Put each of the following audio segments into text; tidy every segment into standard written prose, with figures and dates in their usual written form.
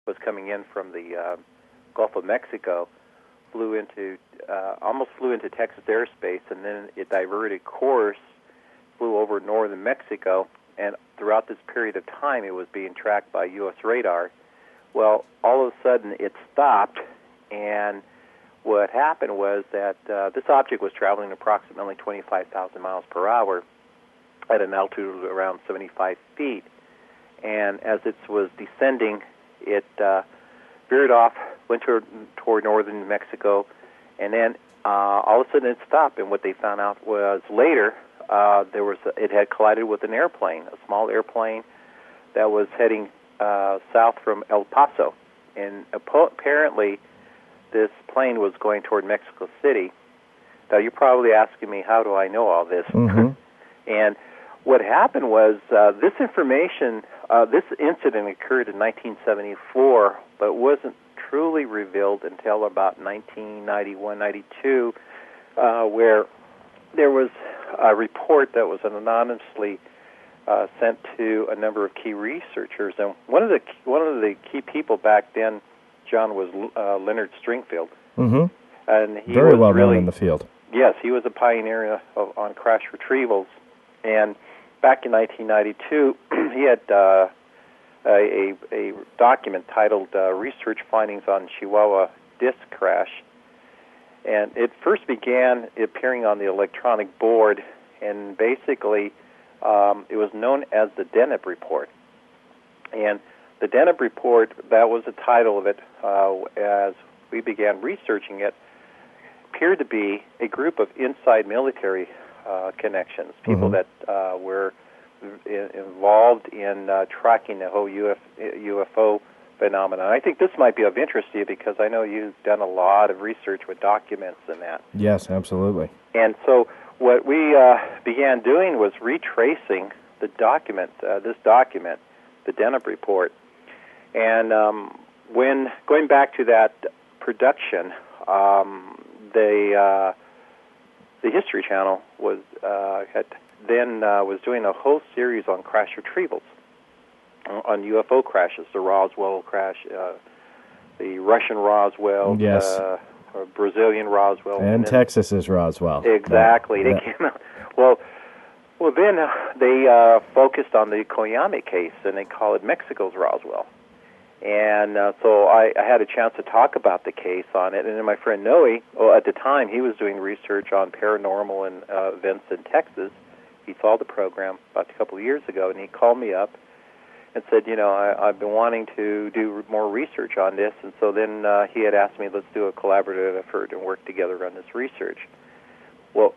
was coming in from the Gulf of Mexico, almost flew into Texas airspace, and then it diverted course, flew over northern Mexico, and throughout this period of time, it was being tracked by U.S. radar. Well, all of a sudden, it stopped, and what happened was that this object was traveling approximately 25,000 miles per hour at an altitude of around 75 feet. And as it was descending, it veered off, went toward northern Mexico, and then all of a sudden it stopped. And what they found out was later it had collided with an airplane, a small airplane that was heading south from El Paso. And apparently this plane was going toward Mexico City. Now, you're probably asking me, how do I know all this? Mm-hmm. And what happened was this incident occurred in 1974, but wasn't truly revealed until about 1991, 92, where there was a report that was anonymously sent to a number of key researchers. And one of the key people back then, John, was Leonard Stringfield. Mm-hmm. And he Very was well really known in the field. Yes, he was a pioneer on crash retrievals. And back in 1992, he had a document titled Research Findings on Chihuahua Disc Crash. And it first began appearing on the electronic board, and basically it was known as the Deneb Report. And the Deneb Report, that was the title of it, as we began researching it, appeared to be a group of inside military connections, people that were involved in tracking the whole UFO phenomenon. I think this might be of interest to you because I know you've done a lot of research with documents and that. Yes, absolutely. And so what we began doing was retracing the document, this document, the Deneb Report. And when going back to that production, the History Channel was was doing a whole series on crash retrievals, on UFO crashes, the Roswell crash, the Russian Roswell, yes, Brazilian Roswell, and Texas's Roswell. Exactly, they came out. Well, then they focused on the Koyame case, and they call it Mexico's Roswell. And so I had a chance to talk about the case on it. And then my friend Noe, at the time, he was doing research on paranormal and events in Texas. He saw the program about a couple of years ago, and he called me up and said, I've been wanting to do more research on this. And so then he had asked me, let's do a collaborative effort and work together on this research. Well,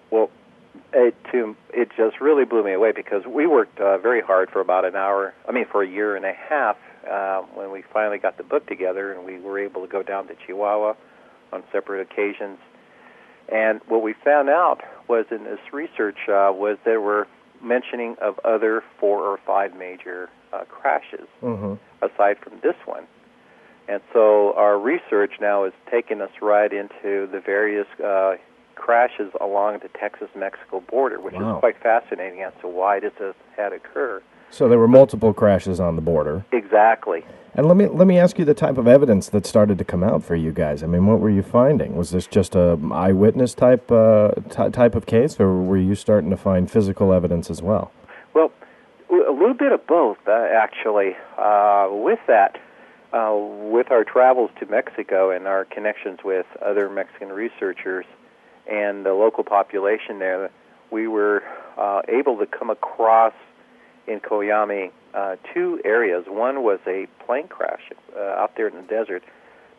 it just really blew me away because we worked very hard for about for a year and a half when we finally got the book together, and we were able to go down to Chihuahua on separate occasions. And what we found out was in this research was there were mentioning of other 4 or 5 major crashes aside from this one. And so our research now has taken us right into the various crashes along the Texas-Mexico border, which is quite fascinating as to why this had occurred. So there were multiple crashes on the border. Exactly. And let me ask you the type of evidence that started to come out for you guys. I mean, what were you finding? Was this just a eyewitness type of case, or were you starting to find physical evidence as well? Well, a little bit of both, actually. With that, with our travels to Mexico and our connections with other Mexican researchers and the local population there, we were able to come across in Koyame 2 areas. One was a plane crash out there in the desert.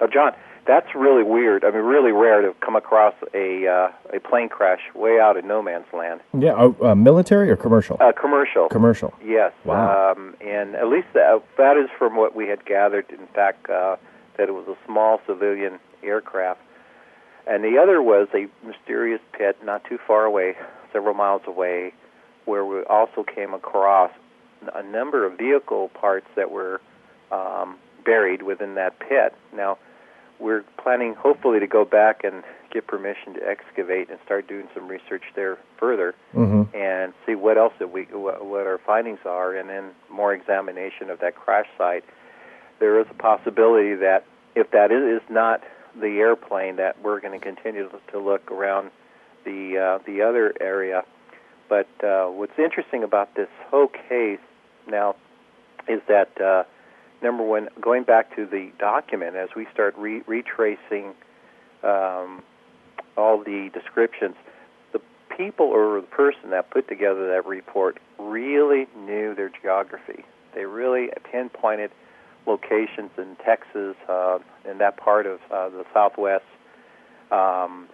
Now, John, that's really weird. I mean, really rare to come across a plane crash way out in no man's land. Yeah, military or commercial? Commercial. Commercial. Yes. Wow. And at least that is from what we had gathered, in fact, that it was a small civilian aircraft. And the other was a mysterious pit not too far away, several miles away, where we also came across a number of vehicle parts that were buried within that pit. Now, we're planning, hopefully, to go back and get permission to excavate and start doing some research there further and see what else what our findings are, and then more examination of that crash site. there is a possibility that if that is not the airplane, that we're going to continue to look around the other area. But what's interesting about this whole case now is that, number one, going back to the document, as we start retracing all the descriptions, the people or the person that put together that report really knew their geography. They really pinpointed locations in Texas, in that part of the Southwest.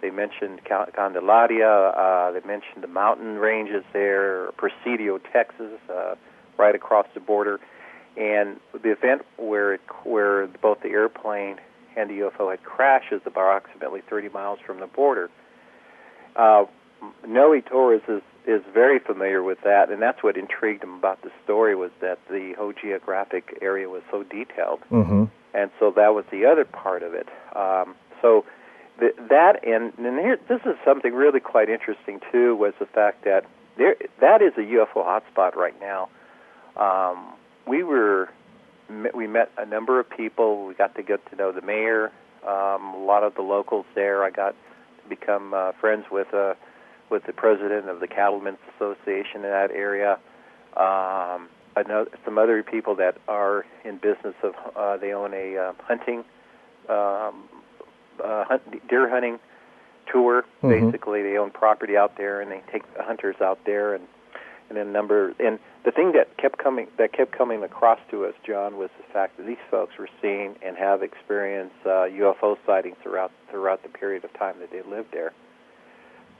They mentioned Candelaria. They mentioned the mountain ranges there, Presidio, Texas, right across the border. And the event where both the airplane and the UFO had crashed is approximately 30 miles from the border. Noe Torres is very familiar with that, and that's what intrigued him about the story, was that the whole geographic area was so detailed. Mm-hmm. And so that was the other part of it. And here, this is something really quite interesting, too, was the fact that that is a UFO hotspot right now. We met a number of people. We got to get to know the mayor, a lot of the locals there. I got to become friends with the president of the Cattlemen's Association in that area. I know some other people that are in business of they own a deer hunting tour. Mm-hmm. Basically, they own property out there, and they take the hunters out there, and the thing that kept coming across to us, John, was the fact that these folks were seeing and have experienced UFO sightings throughout the period of time that they lived there.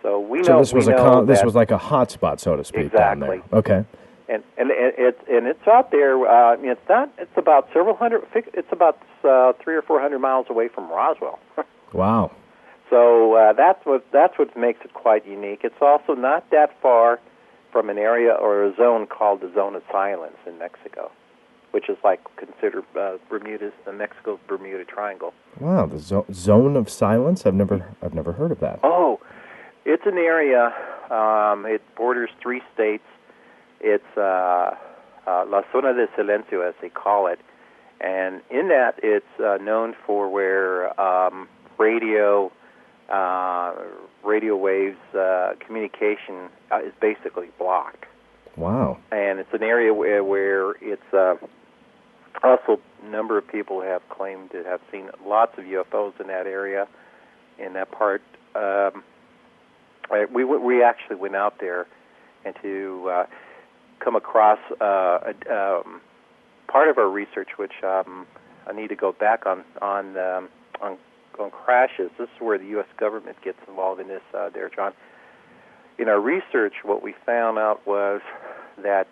So this was like a hot spot, so to speak. Exactly. Down there. Okay. And it's out there. It's about several hundred. It's about 300 or 400 miles away from Roswell. Wow. So that's what makes it quite unique. It's also not that far from an area or a zone called the Zone of Silence in Mexico, which is like considered Mexico's Bermuda Triangle. Wow, the Zone of Silence. I've never heard of that. Oh, it's an area. It borders 3 states. It's La Zona de Silencio, as they call it, and in that it's known for where radio waves, communication is basically blocked. Wow. And it's an area where it's also a number of people have claimed to have seen lots of UFOs in that area, in that part. We actually went out there and to come across part of our research, which I need to go back on crashes. This is where the U.S. government gets involved in this, there, John. In our research, what we found out was that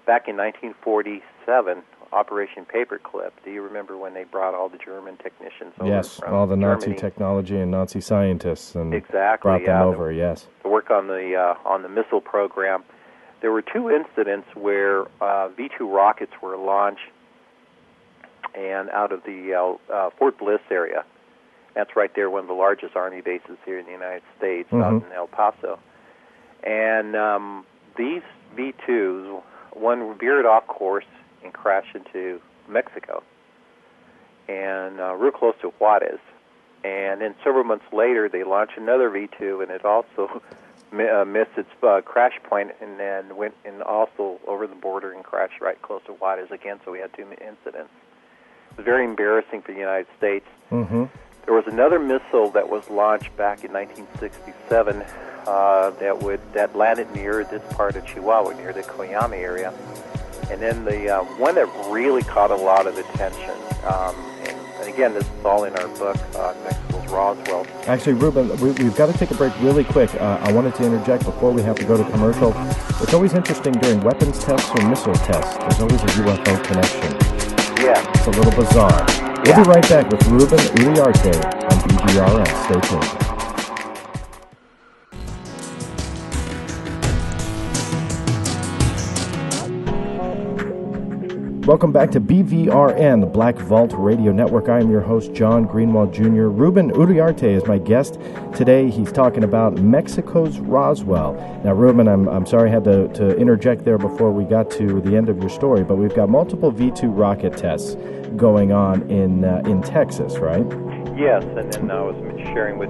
back in 1947, Operation Paperclip. Do you remember when they brought all the German technicians over? Yes, from all the Nazi Germany? Technology and Nazi scientists, and exactly, brought them over. Yes, to work on the missile program. There were 2 incidents where V-2 rockets were launched, and out of the Fort Bliss area. That's right there, one of the largest Army bases here in the United States, out in El Paso. And these V-2s, one veered off course and crashed into Mexico, and real close to Juarez. And then several months later, they launched another V-2, and it also missed its crash point, and then went and also over the border and crashed right close to Juarez again. So we had 2 incidents. It was very embarrassing for the United States. Mm-hmm. There was another missile that was launched back in 1967 that landed near this part of Chihuahua, near the Coyame area. And then the one that really caught a lot of attention, and again, this is all in our book, Mexico's Roswell. Actually, Ruben, we've got to take a break really quick. I wanted to interject before we have to go to commercial. It's always interesting during weapons tests or missile tests. There's always a UFO connection. Yeah. It's a little bizarre. We'll be right back with Ruben Uriarte on BVRN. Stay tuned. Welcome back to BVRN, the Black Vault Radio Network. I am your host, John Greenewald Jr. Ruben Uriarte is my guest today. He's talking about Mexico's Roswell. Now, Ruben, I'm sorry I had to interject there before we got to the end of your story, but we've got multiple V-2 rocket tests going on in Texas, right? Yes, and then I was sharing with